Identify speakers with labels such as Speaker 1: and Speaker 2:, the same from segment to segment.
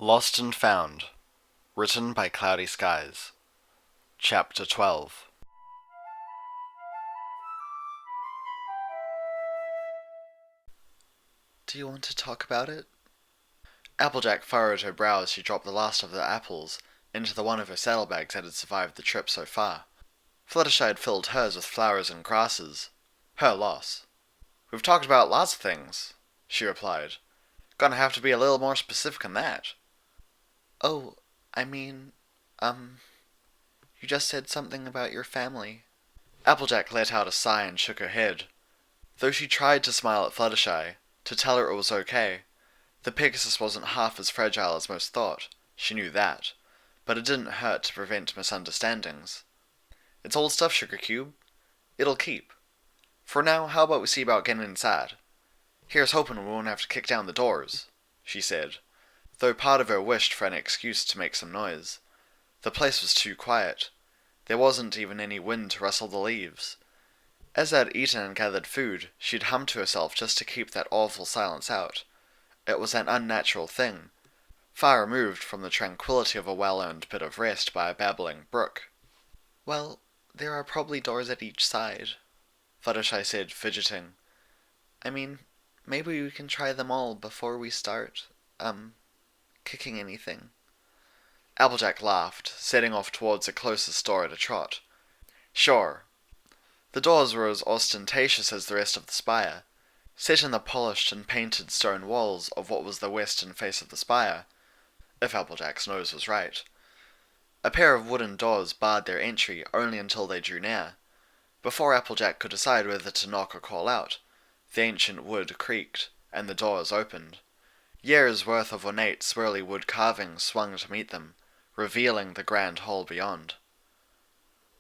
Speaker 1: Lost and Found, written by Cloudy Skies. Chapter 12.
Speaker 2: Do you want to talk about it? Applejack furrowed her brow as she dropped the last of the apples into the one of her saddlebags that had survived the trip so far. Fluttershy had filled hers with flowers and grasses. Her loss. "We've talked about lots of things," she replied. "Gonna have to be a little more specific than that." Oh, I mean, you just said something about your family. Applejack let out a sigh and shook her head. Though she tried to smile at Fluttershy, to tell her it was okay, the Pegasus wasn't half as fragile as most thought, she knew that, but it didn't hurt to prevent misunderstandings. "It's old stuff, Sugar Cube. It'll keep. For now, how about we see about getting inside? Here's hoping we won't have to kick down the doors," she said, though part of her wished for an excuse to make some noise. The place was too quiet. There wasn't even any wind to rustle the leaves. As they had eaten and gathered food, she'd hummed to herself just to keep that awful silence out. It was an unnatural thing, far removed from the tranquility of a well-earned bit of rest by a babbling brook. "Well, there are probably doors at each side," Fluttershy said, fidgeting. "I mean, maybe we can try them all before we start, kicking anything." Applejack laughed, setting off towards the closest door at a trot. "Sure." The doors were as ostentatious as the rest of the spire, set in the polished and painted stone walls of what was the western face of the spire, if Applejack's nose was right. A pair of wooden doors barred their entry only until they drew near. Before Applejack could decide whether to knock or call out, the ancient wood creaked, and the doors opened. Years' worth of ornate swirly wood carvings swung to meet them, revealing the grand hall beyond.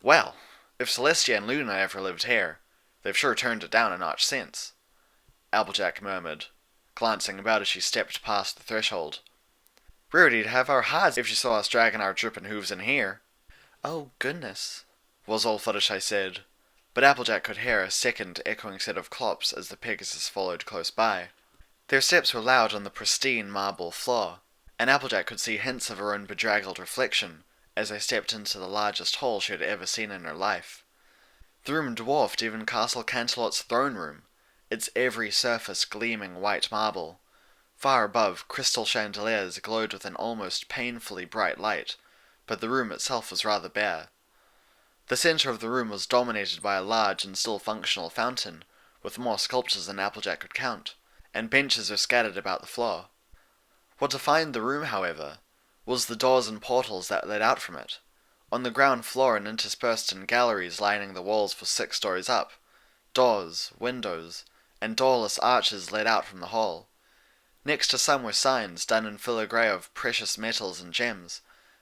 Speaker 2: "Well, if Celestia and Luna ever lived here, they've sure turned it down a notch since," Applejack murmured, glancing about as she stepped past the threshold. "Rarity'd have our hides if she saw us dragging our dripping hooves in here." "Oh, goodness," was all Fluttershy said, but Applejack could hear a second echoing set of clops as the Pegasus followed close by. Their steps were loud on the pristine marble floor, and Applejack could see hints of her own bedraggled reflection as they stepped into the largest hall she had ever seen in her life. The room dwarfed even Castle Canterlot's throne room, its every surface gleaming white marble. Far above, crystal chandeliers glowed with an almost painfully bright light, but the room itself was rather bare. The center of the room was dominated by a large and still functional fountain, with more sculptures than Applejack could count, and benches were scattered about the floor. What defined the room, however, was the doors and portals that led out from it. On the ground floor and interspersed in galleries lining the walls for 6 stories up, doors, windows, and doorless arches led out from the hall. Next to some were signs done in filigree of precious metals and gems,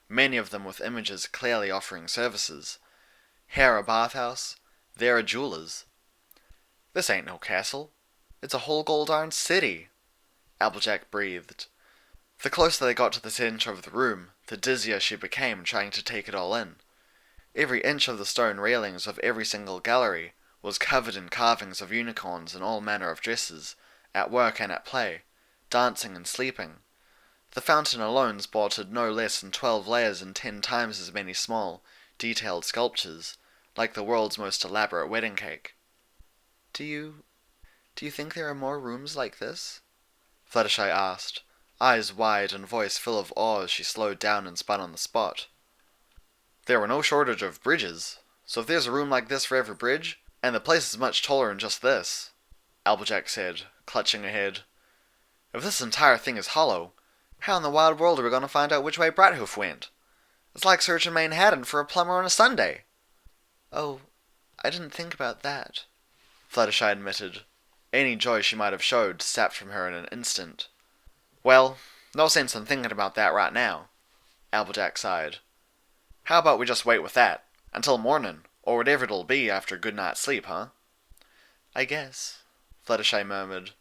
Speaker 2: many of them with images clearly offering services. Here a bathhouse, there a jeweler's. "This ain't no castle. It's a whole gold-darn city," Applejack breathed. The closer they got to the center of the room, the dizzier she became trying to take it all in. Every inch of the stone railings of every single gallery was covered in carvings of unicorns in all manner of dresses, at work and at play, dancing and sleeping. The fountain alone sported no less than 12 layers and 10 times as many small, detailed sculptures, like the world's most elaborate wedding cake. Do you think there are more rooms like this?" Fluttershy asked, eyes wide and voice full of awe as she slowed down and spun on the spot. "There were no shortage of bridges, so if there's a room like this for every bridge, and the place is much taller than just this," Applejack said, clutching her head. "If this entire thing is hollow, how in the wide world are we going to find out which way Brighthoof went? It's like searching Manhattan for a plumber on a Sunday." "Oh, I didn't think about that," Fluttershy admitted, any joy she might have showed sapped from her in an instant. "Well, no sense in thinking about that right now," Applejack sighed. "How about we just wait with that, until morning, or whatever it'll be after a good night's sleep, huh?" "I guess," Fluttershy murmured.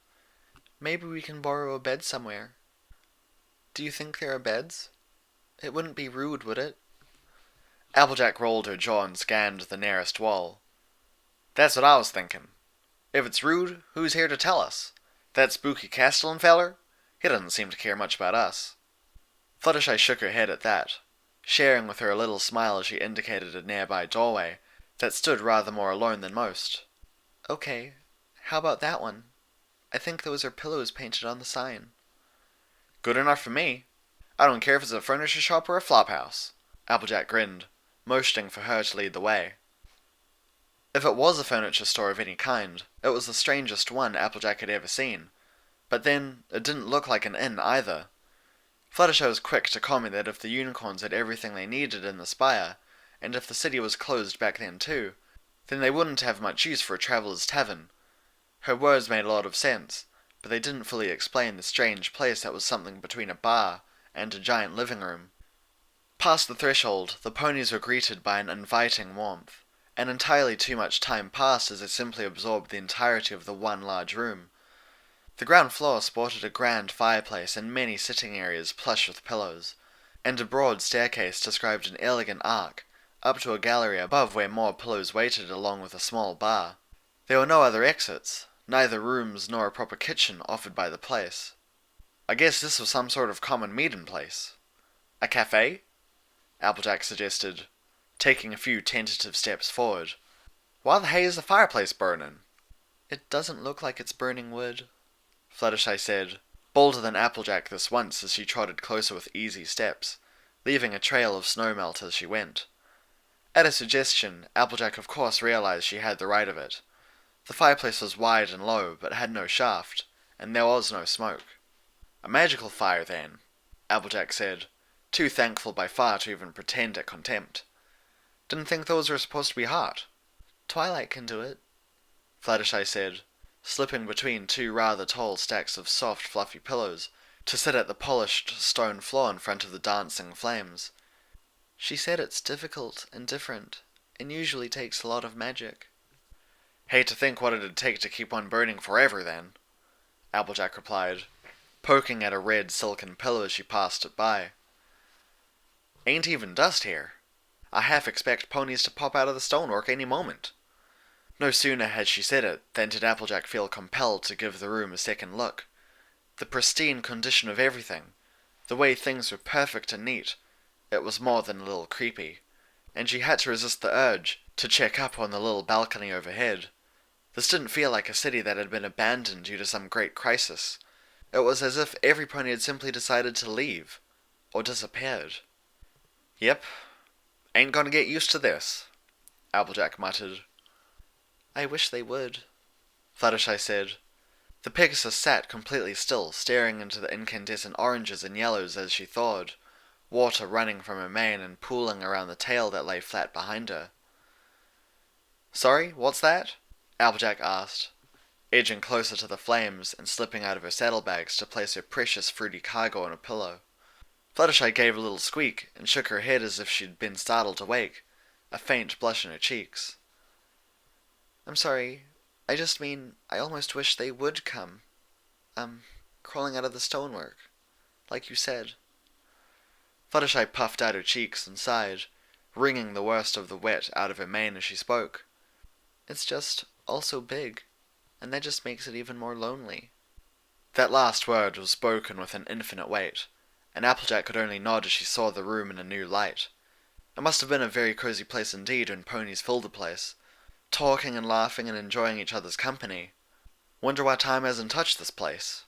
Speaker 2: "Maybe we can borrow a bed somewhere. Do you think there are beds? It wouldn't be rude, would it?"
Speaker 1: Applejack rolled her jaw and scanned the nearest wall. "That's what I was thinking. If it's rude, who's here to tell us? That spooky Castellan feller? He doesn't seem to care much about us."
Speaker 2: Fluttershy shook her head at that, sharing with her a little smile as she indicated a nearby doorway that stood rather more alone than most.
Speaker 1: Okay, how about that one? I think those are pillows painted on the sign.
Speaker 2: Good enough for me. I don't care if it's a furniture shop or a flophouse. Applejack grinned, motioning for her to lead the way. If it was a furniture store of any kind, it was the strangest one Applejack had ever seen. But then, it didn't look like an inn either. Fluttershy was quick to comment that if the unicorns had everything they needed in the spire, and if the city was closed back then too, then they wouldn't have much use for a traveller's tavern. Her words made a lot of sense, but they didn't fully explain the strange place that was something between a bar and a giant living room. Past the threshold, the ponies were greeted by an inviting warmth, and entirely too much time passed as they simply absorbed the entirety of the one large room. The ground floor sported a grand fireplace and many sitting areas plush with pillows, and a broad staircase described an elegant arc up to a gallery above where more pillows waited along with a small bar. There were no other exits, neither rooms nor a proper kitchen offered by the place. I guess this was some sort of common meeting place. A cafe? Applejack suggested, taking a few tentative steps forward. Why the hay is the fireplace burning?
Speaker 1: It doesn't look like it's burning wood,
Speaker 2: Fluttershy said, bolder than Applejack this once as she trotted closer with easy steps, leaving a trail of snow melt as she went. At her suggestion, Applejack of course realized she had the right of it. The fireplace was wide and low, but had no shaft, and there was no smoke. A magical fire, then, Applejack said, too thankful by far to even pretend at contempt. Didn't think those were supposed to be hot.
Speaker 1: Twilight can do it,
Speaker 2: Fluttershy said, slipping between two rather tall stacks of soft, fluffy pillows to sit at the polished stone floor in front of the dancing flames.
Speaker 1: She said it's difficult and different, and usually takes a lot of magic.
Speaker 2: Hate to think what it'd take to keep one burning forever, then, Applejack replied, poking at a red silken pillow as she passed it by. Ain't even dust here. I half expect ponies to pop out of the stonework any moment. No sooner had she said it than did Applejack feel compelled to give the room a second look. The pristine condition of everything, the way things were perfect and neat, it was more than a little creepy, and she had to resist the urge to check up on the little balcony overhead. This didn't feel like a city that had been abandoned due to some great crisis. It was as if every pony had simply decided to leave, or disappeared. Yep, ain't gonna get used to this, Applejack muttered.
Speaker 1: I wish they would,
Speaker 2: Fluttershy said. The Pegasus sat completely still, staring into the incandescent oranges and yellows as she thawed, water running from her mane and pooling around the tail that lay flat behind her. Sorry, what's that? Applejack asked, edging closer to the flames and slipping out of her saddlebags to place her precious fruity cargo on a pillow. Fluttershy gave a little squeak and shook her head as if she'd been startled awake, a faint blush in her cheeks.
Speaker 1: I'm sorry, I just mean I almost wish they would come. Crawling out of the stonework, like you said.
Speaker 2: Fluttershy puffed out her cheeks and sighed, wringing the worst of the wet out of her mane as she spoke.
Speaker 1: It's just all so big, and that just makes it even more lonely.
Speaker 2: That last word was spoken with an infinite weight, and Applejack could only nod as she saw the room in a new light. It must have been a very cozy place indeed when ponies filled the place, talking and laughing and enjoying each other's company. Wonder why time hasn't touched this place.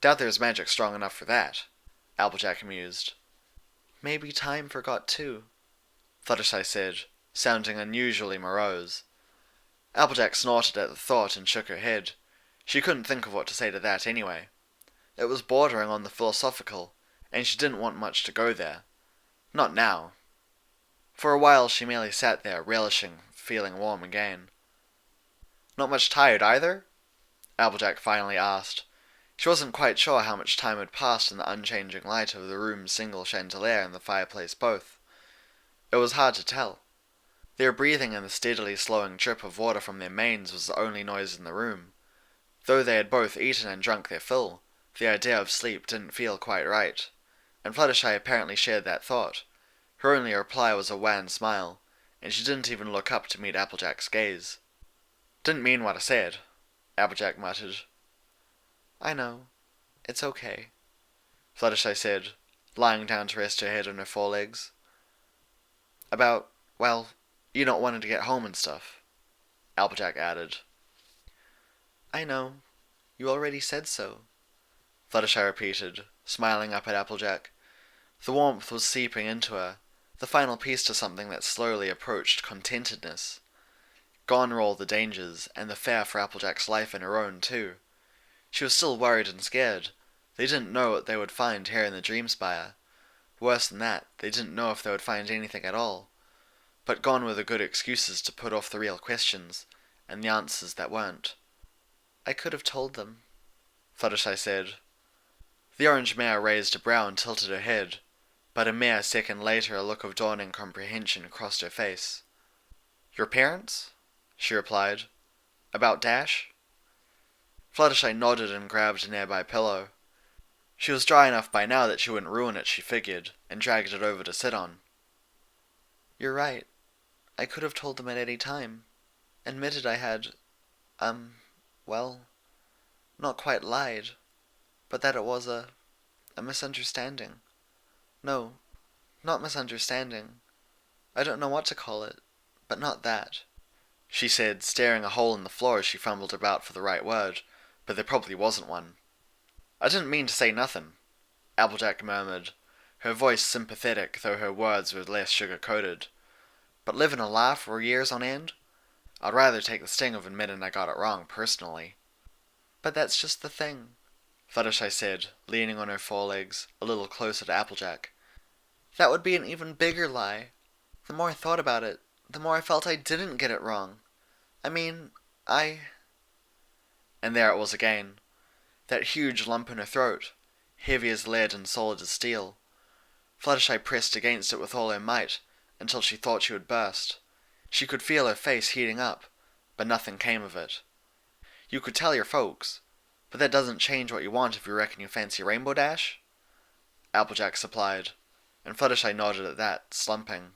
Speaker 2: Doubt there's magic strong enough for that, Applejack mused.
Speaker 1: Maybe time forgot too,
Speaker 2: Fluttershy said, sounding unusually morose. Applejack snorted at the thought and shook her head. She couldn't think of what to say to that anyway. It was bordering on the philosophical, and she didn't want much to go there. Not now. For a while she merely sat there, relishing feeling warm again. Not much tired either? Applejack finally asked. She wasn't quite sure how much time had passed in the unchanging light of the room's single chandelier and the fireplace both. It was hard to tell. Their breathing and the steadily slowing drip of water from their manes was the only noise in the room. Though they had both eaten and drunk their fill, the idea of sleep didn't feel quite right, and Fluttershy apparently shared that thought. Her only reply was a wan smile, and she didn't even look up to meet Applejack's gaze. Didn't mean what I said, Applejack muttered.
Speaker 1: I know. It's okay,
Speaker 2: Fluttershy said, lying down to rest her head on her forelegs. About, well, you not wanting to get home and stuff, Applejack added.
Speaker 1: I know. You already said so,
Speaker 2: Fluttershy repeated, smiling up at Applejack. The warmth was seeping into her, the final piece to something that slowly approached contentedness. Gone were all the dangers, and the fear for Applejack's life and her own, too. She was still worried and scared. They didn't know what they would find here in the Dreamspire. Worse than that, they didn't know if they would find anything at all. But gone were the good excuses to put off the real questions, and the answers that weren't.
Speaker 1: I could have told them,
Speaker 2: Fluttershy said. The orange mare raised a brow and tilted her head, but a mere second later a look of dawning comprehension crossed her face. Your parents? She replied. About Dash? Fluttershy nodded and grabbed a nearby pillow. She was dry enough by now that she wouldn't ruin it, she figured, and dragged it over to sit on.
Speaker 1: You're right. I could have told them at any time. Admitted I had, well, not quite lied, but that it was a misunderstanding. No, not misunderstanding. I don't know what to call it, but not that,
Speaker 2: she said, staring a hole in the floor as she fumbled about for the right word, but there probably wasn't one. I didn't mean to say nothing, Applejack murmured, her voice sympathetic though her words were less sugar-coated. But living a lie for years on end? I'd rather take the sting of admitting I got it wrong, personally.
Speaker 1: But that's just the thing,
Speaker 2: Fluttershy said, leaning on her forelegs, a little closer to Applejack.
Speaker 1: That would be an even bigger lie. The more I thought about it, the more I felt I didn't get it wrong. I mean,
Speaker 2: And there it was again. That huge lump in her throat, heavy as lead and solid as steel. Fluttershy pressed against it with all her might, until she thought she would burst. She could feel her face heating up, but nothing came of it. You could tell your folks, but that doesn't change what you want if you reckon you fancy Rainbow Dash? Applejack supplied, and Fluttershy nodded at that, slumping.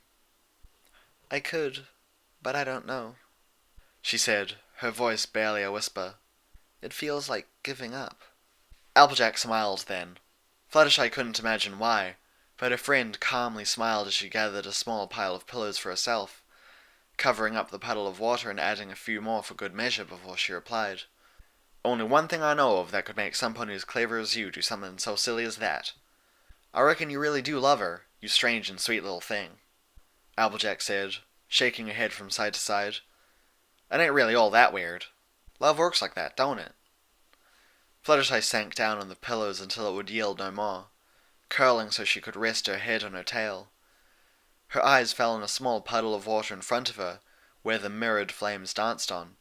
Speaker 1: I could, but I don't know,
Speaker 2: she said, her voice barely a whisper.
Speaker 1: It feels like giving up.
Speaker 2: Applejack smiled then. Fluttershy couldn't imagine why, but her friend calmly smiled as she gathered a small pile of pillows for herself, covering up the puddle of water and adding a few more for good measure before she replied. Only one thing I know of that could make somebody as clever as you do something so silly as that. I reckon you really do love her, you strange and sweet little thing, Applejack said, shaking her head from side to side. It ain't really all that weird. Love works like that, don't it? Fluttershy sank down on the pillows until it would yield no more, curling so she could rest her head on her tail. Her eyes fell on a small puddle of water in front of her, where the mirrored flames danced on.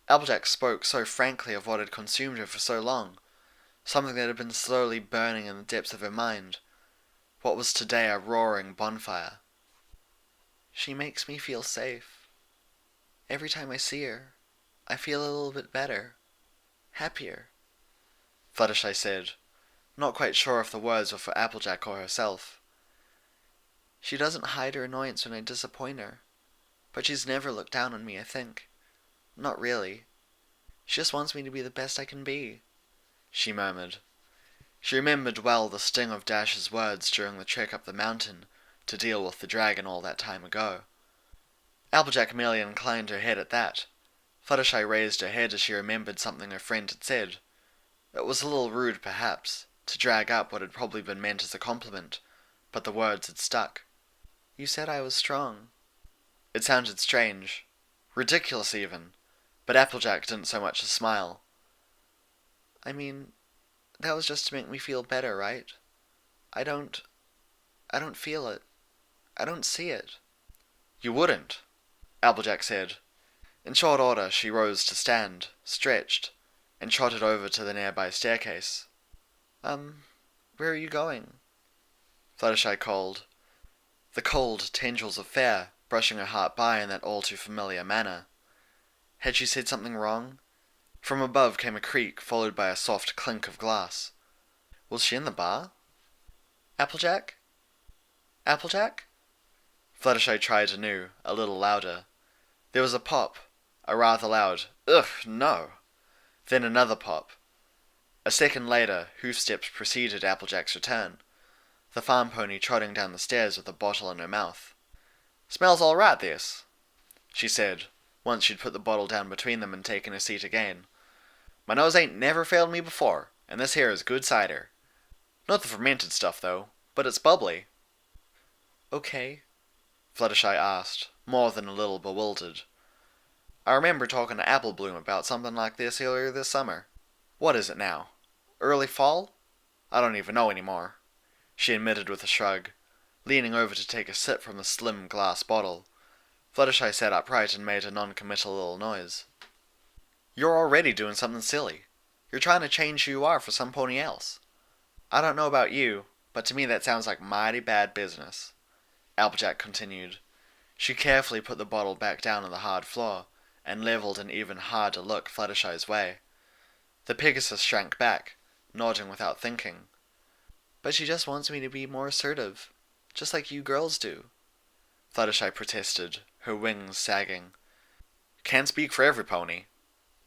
Speaker 2: Applejack spoke so frankly of what had consumed her for so long, something that had been slowly burning in the depths of her mind, what was today a roaring bonfire.
Speaker 1: She makes me feel safe. Every time I see her, I feel a little bit better, happier,
Speaker 2: Fluttershy said, not quite sure if the words were for Applejack or herself.
Speaker 1: She doesn't hide her annoyance when I disappoint her, but she's never looked down on me, I think. Not really. She just wants me to be the best I can be,
Speaker 2: she murmured. She remembered well the sting of Dash's words during the trek up the mountain to deal with the dragon all that time ago. Applejack merely inclined her head at that. Fluttershy raised her head as she remembered something her friend had said. It was a little rude, perhaps, to drag up what had probably been meant as a compliment, but the words had stuck.
Speaker 1: You said I was strong.
Speaker 2: It sounded strange, ridiculous even, but Applejack didn't so much as smile.
Speaker 1: I mean, that was just to make me feel better, right? I don't feel it. I don't see it.
Speaker 2: You wouldn't, Applejack said. In short order she rose to stand, stretched, and trotted over to the nearby staircase.
Speaker 1: Where are you going?
Speaker 2: Fluttershy called, the cold tendrils of fear brushing her heart by in that all too familiar manner. Had she said something wrong? From above came a creak, followed by a soft clink of glass. Was she in the bar?
Speaker 1: Applejack? Applejack?
Speaker 2: Fluttershy tried anew, a little louder. There was a pop, a rather loud, "Ugh, no!" Then another pop. A second later, hoof steps preceded Applejack's return. the farm pony trotting down the stairs with a bottle in her mouth. "Smells all right, this," she said, once she'd put the bottle down between them and taken a seat again. "My nose ain't never failed me before, and this here is good cider. Not the fermented stuff, though, but it's bubbly."
Speaker 1: Okay.
Speaker 2: Fluttershy asked, more than a little bewildered. "I remember talking to Apple Bloom about something like this earlier this summer. What is it now? Early fall? I don't even know anymore," she admitted with a shrug, leaning over to take a sip from the slim glass bottle. Fluttershy sat upright and made a non-committal little noise. "You're already doing something silly. You're trying to change who you are for some pony else. I don't know about you, but to me that sounds like mighty bad business," Applejack continued. She carefully put the bottle back down on the hard floor and levelled an even harder look Fluttershy's way. The Pegasus shrank back, nodding without thinking.
Speaker 1: "But she just wants me to be more assertive, just like you girls do,"
Speaker 2: Fluttershy protested, her wings sagging. "Can't speak for every pony,"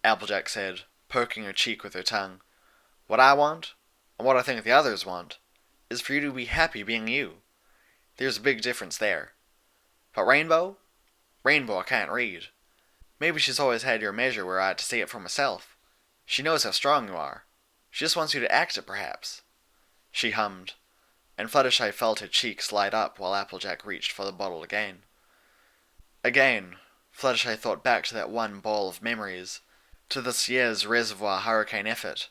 Speaker 2: Applejack said, poking her cheek with her tongue. "What I want, and what I think the others want, is for you to be happy being you. There's a big difference there. But Rainbow I can't read. Maybe she's always had your measure where I had to see it for myself. She knows how strong you are. She just wants you to act it, perhaps," she hummed, and Fluttershy felt her cheeks light up while Applejack reached for the bottle again. Again, Fluttershy thought back to that one ball of memories, to this year's reservoir hurricane effort.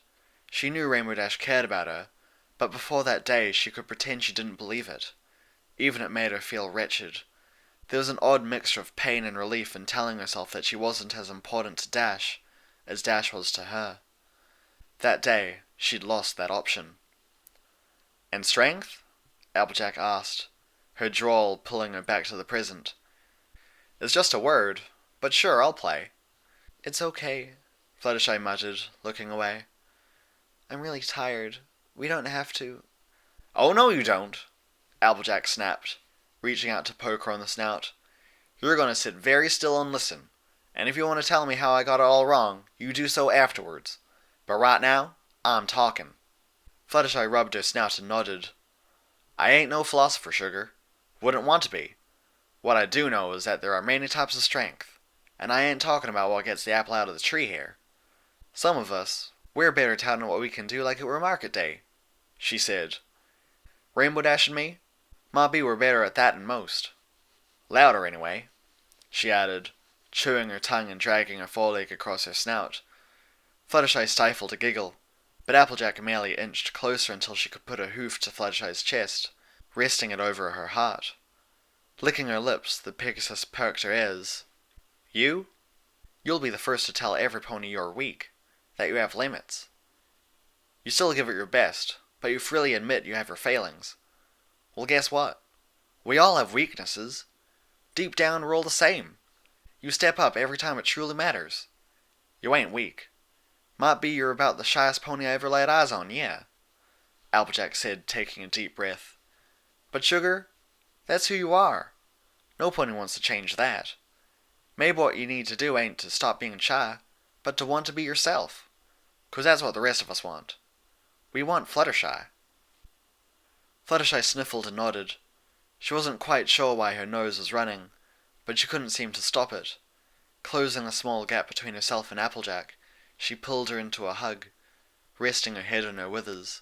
Speaker 2: She knew Rainbow Dash cared about her, but before that day she could pretend she didn't believe it. Even it made her feel wretched. There was an odd mixture of pain and relief in telling herself that she wasn't as important to Dash as Dash was to her. That day, she'd lost that option. "And strength?" Applejack asked, her drawl pulling her back to the present. "It's just a word, but sure, I'll play."
Speaker 1: "It's okay,"
Speaker 2: Fluttershy muttered, looking away.
Speaker 1: "I'm really tired. We don't have to."
Speaker 2: "Oh, no you don't," Applejack snapped, reaching out to poke her on the snout. "You're going to sit very still and listen, and if you want to tell me how I got it all wrong, you do so afterwards. But right now, I'm talking." Fluttershy rubbed her snout and nodded. "I ain't no philosopher, Sugar. Wouldn't want to be. What I do know is that there are many types of strength, and I ain't talking about what gets the apple out of the tree here. Some of us, we're better touting what we can do like it were market day," she said. "Rainbow Dash and me, might be we're better at that than most. Louder, anyway," she added, chewing her tongue and dragging her foreleg across her snout. Fluttershy stifled a giggle, but Applejack merely inched closer until she could put her hoof to Fluttershy's chest, resting it over her heart. Licking her lips, the Pegasus perked her ears. "You'll be the first to tell every pony you're weak, that you have limits. You still give it your best, but you freely admit you have your failings. Well, guess what? We all have weaknesses. Deep down, we're all the same. You step up every time it truly matters. You ain't weak. Might be you're about the shyest pony I ever laid eyes on, yeah," Applejack said, taking a deep breath. "But Sugar, that's who you are. No pony wants to change that. Maybe what you need to do ain't to stop being shy, but to want to be yourself. 'Cause that's what the rest of us want. We want Fluttershy." Fluttershy sniffled and nodded. She wasn't quite sure why her nose was running, but she couldn't seem to stop it. Closing a small gap between herself and Applejack, she pulled her into a hug, resting her head on her withers.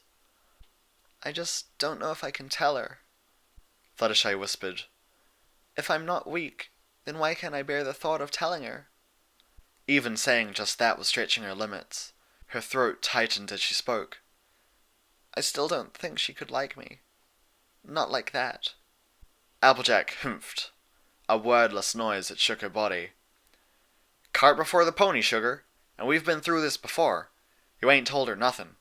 Speaker 1: "I just don't know if I can tell her,"
Speaker 2: Fluttershy whispered.
Speaker 1: "If I'm not weak, then why can't I bear the thought of telling her?"
Speaker 2: Even saying just that was stretching her limits. Her throat tightened as she spoke.
Speaker 1: "I still don't think she could like me. Not like that."
Speaker 2: Applejack humphed, a wordless noise that shook her body. "Cart before the pony, Sugar, and we've been through this before. You ain't told her nothing.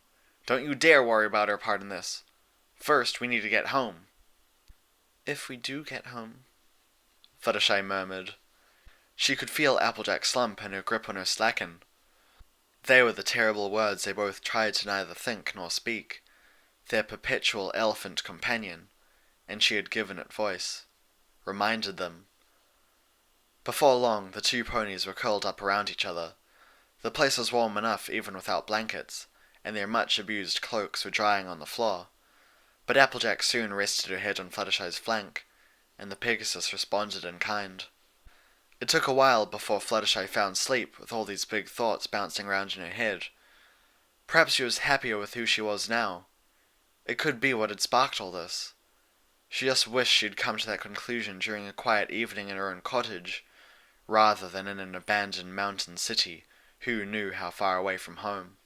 Speaker 2: Don't you dare worry about her part in this. First, we need to get home."
Speaker 1: "If we do get home,"
Speaker 2: Fluttershy murmured. She could feel Applejack slump and her grip on her slacken. They were the terrible words they both tried to neither think nor speak, their perpetual elephant companion, and she had given it voice, reminded them. Before long, the two ponies were curled up around each other. The place was warm enough even without blankets, and their much-abused cloaks were drying on the floor. But Applejack soon rested her head on Fluttershy's flank, and the Pegasus responded in kind. It took a while before Fluttershy found sleep with all these big thoughts bouncing around in her head. Perhaps she was happier with who she was now. It could be what had sparked all this. She just wished she'd come to that conclusion during a quiet evening in her own cottage, rather than in an abandoned mountain city, who knew how far away from home.